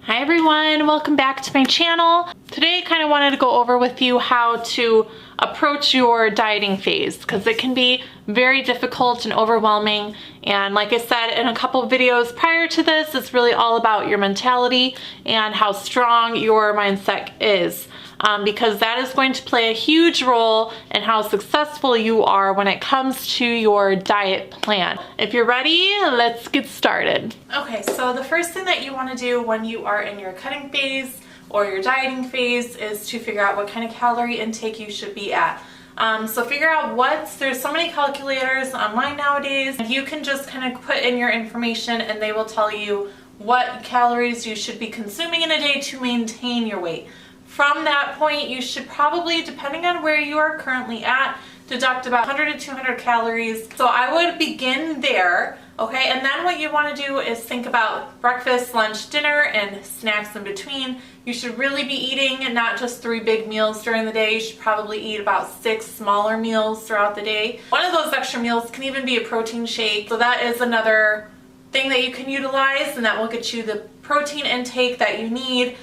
Hi everyone, welcome back to my channel. Today I kind of wanted to go over with you how to approach your dieting phase because it can be very difficult and overwhelming, and like I said in a couple videos prior to this, it's really all about your mentality and how strong your mindset is. Because that is going to play a huge role in how successful you are when it comes to your diet plan. If you're ready, let's get started. Okay, so the first thing that you want to do when you are in your cutting phase or your dieting phase is to figure out what kind of calorie intake you should be at. So figure out there's so many calculators online nowadays. You can just kind of put in your information and they will tell you what calories you should be consuming in a day to maintain your weight. From that point, you should probably, depending on where you are currently at, deduct about 100 to 200 calories. So I would begin there, okay? And then what you want to do is think about breakfast, lunch, dinner, and snacks in between. You should really be eating not just 3 big meals during the day. You should probably eat about 6 smaller meals throughout the day. One of those extra meals can even be a protein shake. So that is another thing that you can utilize, and that will get you the protein intake that you need,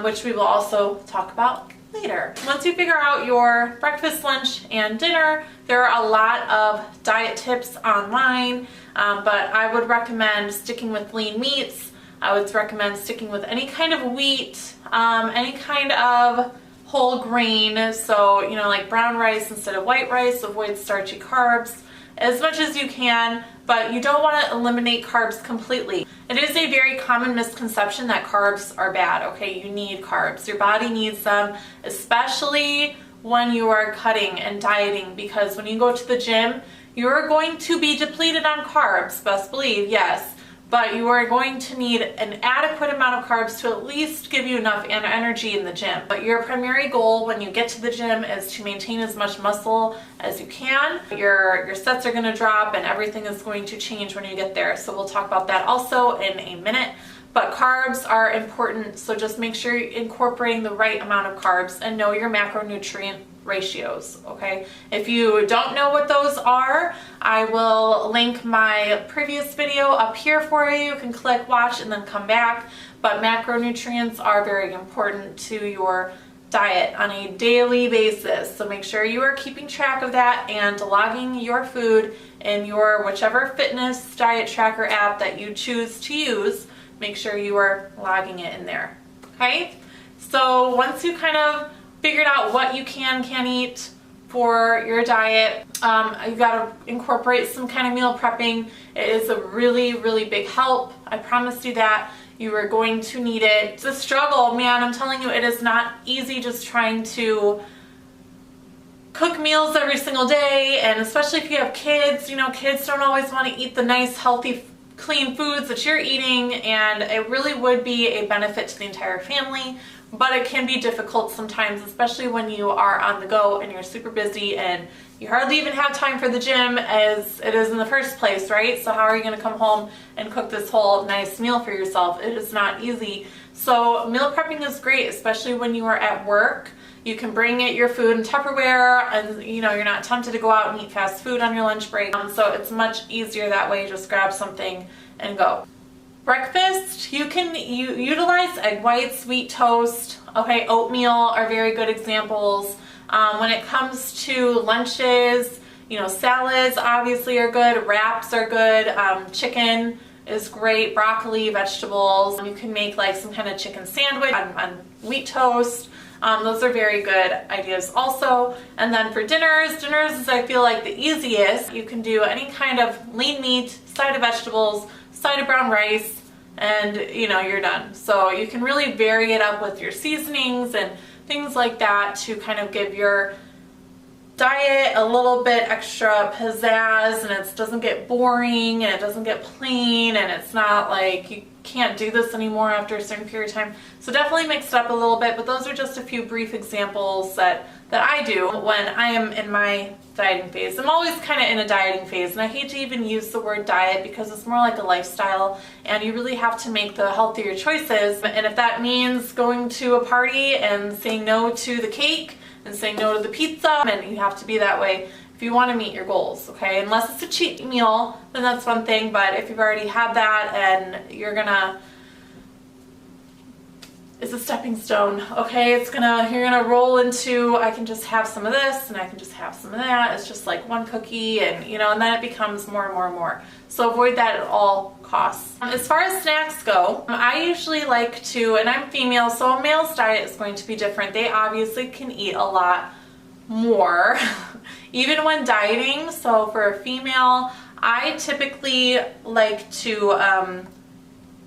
which we will also talk about later. Once you figure out your breakfast, lunch, and dinner, there are a lot of diet tips online, but I would recommend sticking with lean meats. I would recommend sticking with any kind of wheat, any kind of whole grain, so like brown rice instead of white rice. Avoid starchy carbs as much as you can, but you don't want to eliminate carbs completely. It is a very common misconception that carbs are bad, okay? You need carbs. Your body needs them, especially when you are cutting and dieting, because when you go to the gym, you're going to be depleted on carbs, best believe, yes, but you are going to need an adequate amount of carbs to at least give you enough energy in the gym. But your primary goal when you get to the gym is to maintain as much muscle as you can. Your sets are going to drop and everything is going to change when you get there. So we'll talk about that also in a minute. But carbs are important, so just make sure you're incorporating the right amount of carbs and know your macronutrient ratios, okay? If you don't know what those are, I will link my previous video up here for you. You can click watch and then come back. But macronutrients are very important to your diet on a daily basis, so make sure you are keeping track of that and logging your food in your whichever fitness diet tracker app that you choose to use. Make sure you are logging it in there, okay? So once you kind of figured out what you can eat for your diet, you've got to incorporate some kind of meal prepping. It is a really, really big help. I promise you that. You are going to need it. It's a struggle, man. I'm telling you, it is not easy just trying to cook meals every single day, and especially if you have kids. Kids don't always want to eat the nice, healthy, clean foods that you're eating, and it really would be a benefit to the entire family, but it can be difficult sometimes, especially when you are on the go and you're super busy and you hardly even have time for the gym as it is in the first place, right? So how are you going to come home and cook this whole nice meal for yourself? It is not easy. So meal prepping is great, especially when you are at work. You can bring your food in Tupperware, and you're not tempted to go out and eat fast food on your lunch break. So it's much easier that way. Just grab something and go. Breakfast, you can utilize egg whites, wheat toast, okay, oatmeal are very good examples. When it comes to lunches, salads obviously are good, wraps are good, chicken is great, broccoli, vegetables. You can make like some kind of chicken sandwich on wheat toast. Those are very good ideas also. And then for dinners is I feel like the easiest. You can do any kind of lean meat, side of vegetables, side of brown rice, and you're done. So you can really vary it up with your seasonings and things like that to kind of give your diet a little bit extra pizzazz, and it doesn't get boring and it doesn't get plain, and it's not like you can't do this anymore after a certain period of time. So definitely mix it up a little bit, but those are just a few brief examples that I do when I am in my dieting phase. I'm always kind of in a dieting phase, and I hate to even use the word diet because it's more like a lifestyle, and you really have to make the healthier choices. And if that means going to a party and saying no to the cake and saying no to the pizza, and you have to be that way if you want to meet your goals, okay? Unless it's a cheat meal, then that's one thing, but if you've already had that and you're gonna is a stepping stone, okay? You're gonna roll into, I can just have some of this and I can just have some of that. It's just like one cookie, and you know, and then it becomes more and more and more. So avoid that at all costs. As far as snacks go, I usually like to, and I'm female, so a male's diet is going to be different. They obviously can eat a lot more, even when dieting. So for a female, I typically like to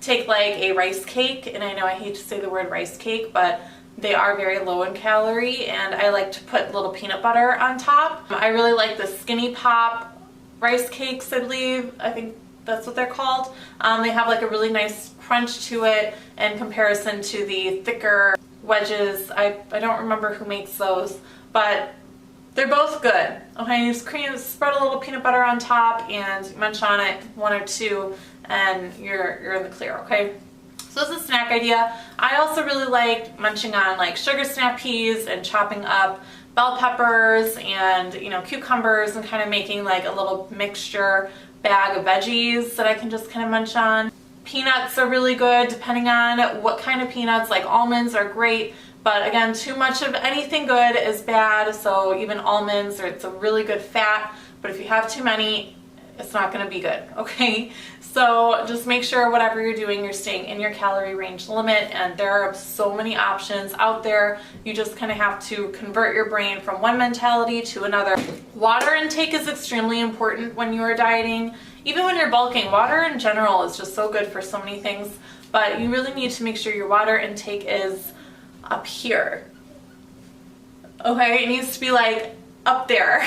take like a rice cake, and I know I hate to say the word rice cake, but they are very low in calorie, and I like to put a little peanut butter on top. I really like the Skinny Pop rice cakes, I believe. I think that's what they're called. They have like a really nice crunch to it in comparison to the thicker wedges. I don't remember who makes those, but they're both good. Okay, you just spread a little peanut butter on top and munch on it, one or two, and you're in the clear, okay? So this is a snack idea. I also really like munching on like sugar snap peas and chopping up bell peppers and, you know, cucumbers, and kind of making like a little mixture bag of veggies that I can just kind of munch on. Peanuts are really good depending on what kind of peanuts. Like almonds are great, but again, too much of anything good is bad. So even almonds, it's a really good fat, but if you have too many, it's not going to be good, okay? So just make sure whatever you're doing, you're staying in your calorie range limit, and there are so many options out there. You just kind of have to convert your brain from one mentality to another. Water intake is extremely important when you are dieting. Even when you're bulking, water in general is just so good for so many things, but you really need to make sure your water intake is up here. Okay, it needs to be like up there.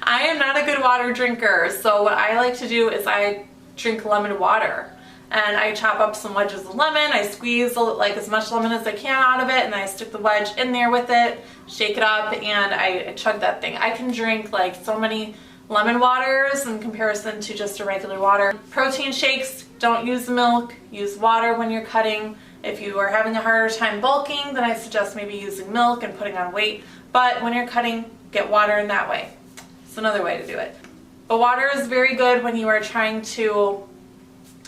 I am not a good water drinker, so what I like to do is I drink lemon water, and I chop up some wedges of lemon. I squeeze like as much lemon as I can out of it, and then I stick the wedge in there with it, shake it up, and I chug that thing. I can drink like so many lemon waters in comparison to just a regular water. Protein shakes, don't use milk, use water when you're cutting. If you are having a harder time bulking, then I suggest maybe using milk and putting on weight, but when you're cutting, get water in that way. It's another way to do it. But water is very good when you are trying to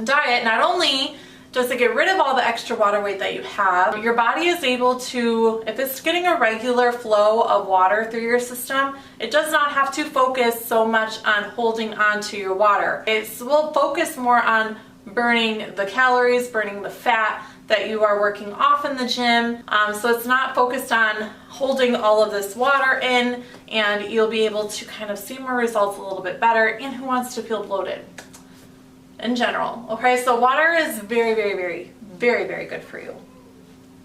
diet. Not only does it get rid of all the extra water weight that you have, your body is able to, if it's getting a regular flow of water through your system, it does not have to focus so much on holding on to your water. It will focus more on burning the calories, burning the fat that you are working off in the gym. So it's not focused on holding all of this water in, and you'll be able to kind of see more results a little bit better. And who wants to feel bloated in general? Okay, so water is very, very, very, very, very good for you.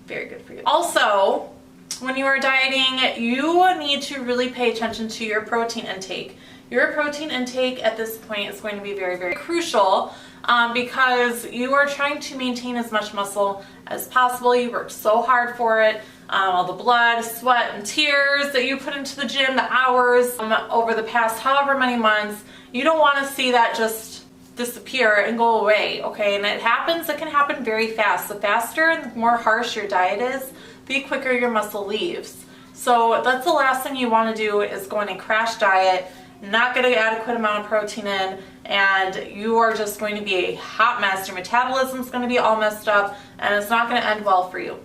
Very good for you. Also, when you are dieting, you need to really pay attention to your protein intake. Your protein intake at this point is going to be very, very crucial, because you are trying to maintain as much muscle as possible. You worked so hard for it. All the blood, sweat, and tears that you put into the gym, the hours over the past however many months, you don't want to see that just disappear and go away, okay? And it can happen very fast. The faster and the more harsh your diet is, the quicker your muscle leaves. So that's the last thing you want to do, is go on a crash diet, not get an adequate amount of protein in, and you are just going to be a hot mess. Your metabolism's going to be all messed up, and it's not going to end well for you.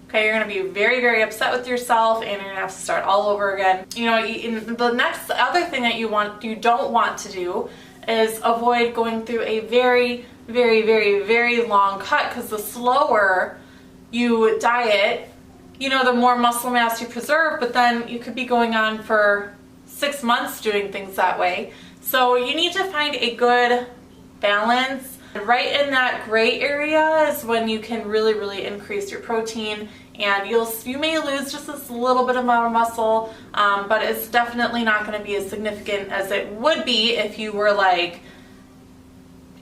Okay, you're going to be very, very upset with yourself, and you're going to have to start all over again. You know, the other thing that you don't want to do is avoid going through a very, very, very, very long cut, because the slower you diet, you know, the more muscle mass you preserve, but then you could be going on for 6 months doing things that way. So you need to find a good balance. Right in that gray area is when you can really, really increase your protein, and you may lose just this little bit amount of muscle, but it's definitely not going to be as significant as it would be if you were like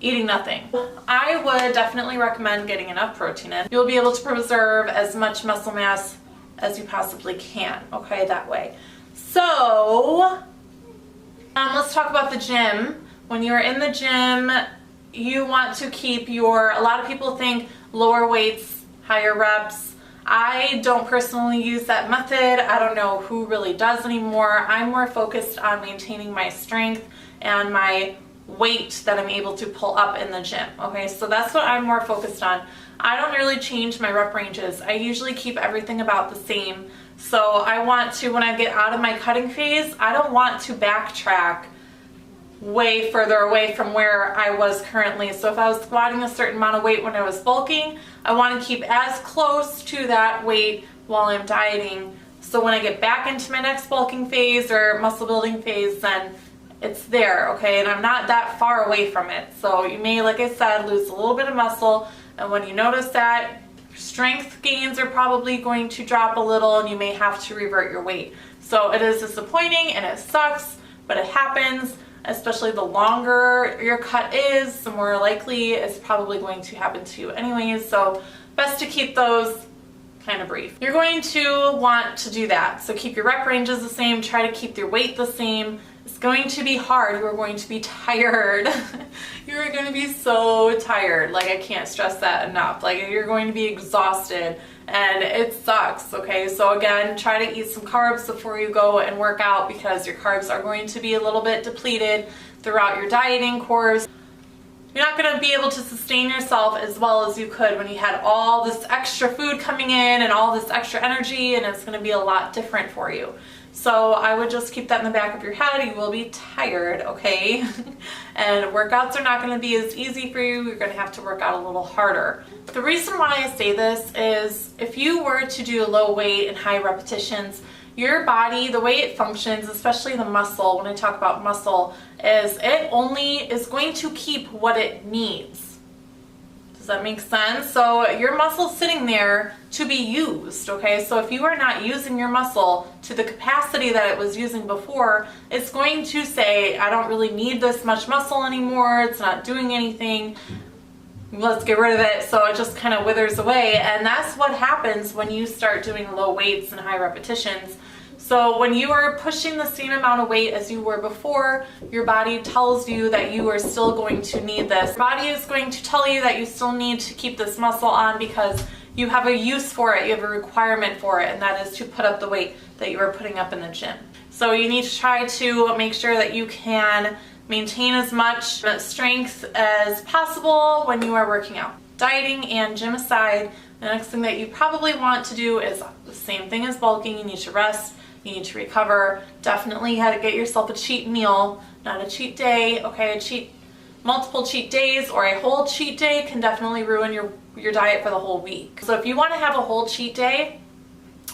eating nothing. I would definitely recommend getting enough protein in. You'll be able to preserve as much muscle mass as you possibly can, okay, that way. So let's talk about the gym. When you're in the gym, you want to keep a lot of people think lower weights, higher reps. I don't personally use that method. I don't know who really does anymore. I'm more focused on maintaining my strength and my weight that I'm able to pull up in the gym. Okay, so that's what I'm more focused on. I don't really change my rep ranges. I usually keep everything about the same. So I want to, when I get out of my cutting phase, I don't want to backtrack way further away from where I was currently. So if I was squatting a certain amount of weight when I was bulking, I want to keep as close to that weight while I'm dieting. So when I get back into my next bulking phase or muscle building phase, then it's there, okay? And I'm not that far away from it. So you may, like I said, lose a little bit of muscle. And when you notice that, strength gains are probably going to drop a little and you may have to revert your weight. So it is disappointing and it sucks, but it happens. Especially the longer your cut is, the more likely it's probably going to happen to you anyways. So best to keep those kind of brief. You're going to want to do that. So keep your rep ranges the same, try to keep your weight the same. It's going to be hard. You are going to be tired. You are going to be so tired. Like, I can't stress that enough. Like, you're going to be exhausted and it sucks, okay? So again, try to eat some carbs before you go and work out because your carbs are going to be a little bit depleted throughout your dieting course. You're not going to be able to sustain yourself as well as you could when you had all this extra food coming in and all this extra energy, and it's going to be a lot different for you. So I would just keep that in the back of your head. You will be tired, okay? And workouts are not going to be as easy for you. You're going to have to work out a little harder. The reason why I say this is if you were to do low weight and high repetitions, your body, the way it functions, especially the muscle, when I talk about muscle, is it only is going to keep what it needs. Does that make sense? So your muscle's sitting there to be used, okay? So if you are not using your muscle to the capacity that it was using before, it's going to say, I don't really need this much muscle anymore, it's not doing anything, let's get rid of it. So it just kind of withers away, and that's what happens when you start doing low weights and high repetitions. So when you are pushing the same amount of weight as you were before, your body tells you that you are still going to need this. Your body is going to tell you that you still need to keep this muscle on because you have a use for it, you have a requirement for it, and that is to put up the weight that you are putting up in the gym. So you need to try to make sure that you can maintain as much strength as possible when you are working out. Dieting and gym aside, the next thing that you probably want to do is the same thing as bulking. You need to rest. You need to recover. Definitely have to get yourself a cheat meal, not a cheat day, okay? Multiple cheat days or a whole cheat day can definitely ruin your diet for the whole week. So if you want to have a whole cheat day,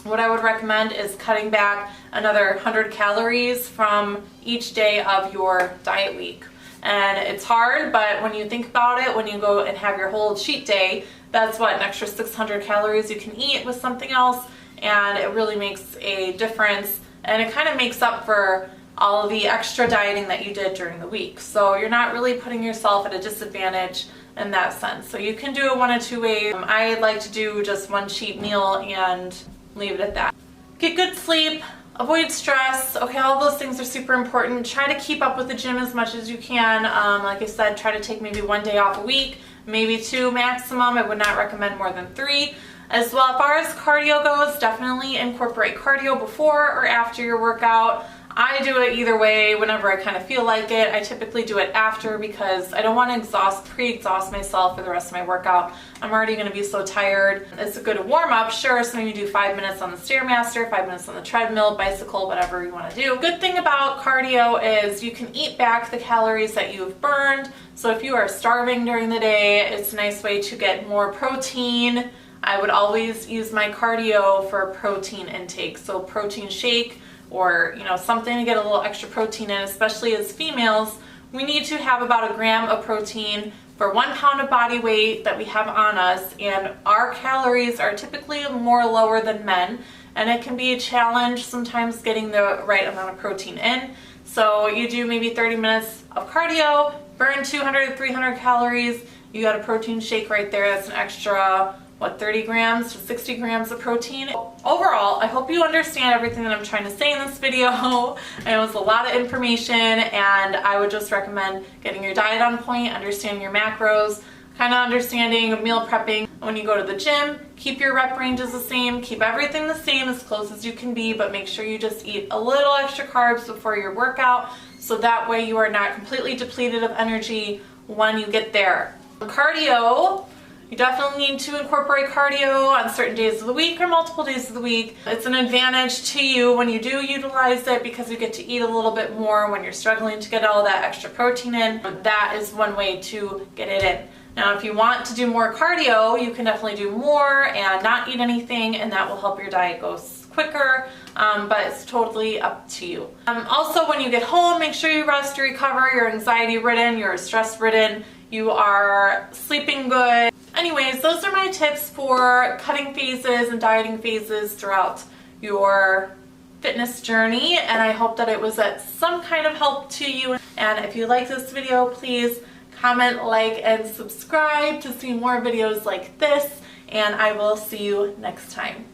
what I would recommend is cutting back another 100 calories from each day of your diet week. And it's hard, but when you think about it, when you go and have your whole cheat day, that's what, an extra 600 calories you can eat with something else. And it really makes a difference, and it kind of makes up for all of the extra dieting that you did during the week. So you're not really putting yourself at a disadvantage in that sense. So you can do it one of two ways. I like to do just one cheat meal and leave it at that. Get good sleep, avoid stress. Okay, all those things are super important. Try to keep up with the gym as much as you can. Like I said, try to take maybe 1 day off a week, maybe 2 maximum. I would not recommend more than 3. As well, as far as cardio goes, definitely incorporate cardio before or after your workout. I do it either way whenever I kind of feel like it. I typically do it after because I don't want to pre-exhaust myself for the rest of my workout. I'm already going to be so tired. It's a good warm-up, sure, so maybe do 5 minutes on the Stairmaster, 5 minutes on the treadmill, bicycle, whatever you want to do. Good thing about cardio is you can eat back the calories that you've burned. So if you are starving during the day, it's a nice way to get more protein. I would always use my cardio for protein intake, so protein shake or something to get a little extra protein in. Especially as females, we need to have about 1 gram of protein for 1 pound of body weight that we have on us, and our calories are typically more lower than men, and it can be a challenge sometimes getting the right amount of protein in. So you do maybe 30 minutes of cardio, burn 200 to 300 calories, you got a protein shake right there. That's an extra 30 grams to 60 grams of protein. Overall, I hope you understand everything that I'm trying to say in this video. I know it's a lot of information, and I would just recommend getting your diet on point, understanding your macros, kind of understanding meal prepping. When you go to the gym, keep your rep ranges the same, keep everything the same as close as you can be, but make sure you just eat a little extra carbs before your workout, so that way you are not completely depleted of energy when you get there. Cardio, You definitely need to incorporate cardio on certain days of the week or multiple days of the week. It's an advantage to you when you do utilize it because you get to eat a little bit more when you're struggling to get all that extra protein in. That is one way to get it in. Now, if you want to do more cardio, you can definitely do more and not eat anything, and that will help your diet go quicker, but it's totally up to you. Also, when you get home, make sure you rest, you recover, you're anxiety ridden, you're stress ridden, you are sleeping good. Anyways, those are my tips for cutting phases and dieting phases throughout your fitness journey, and I hope that it was at some kind of help to you. And if you like this video, please comment, like, and subscribe to see more videos like this, and I will see you next time.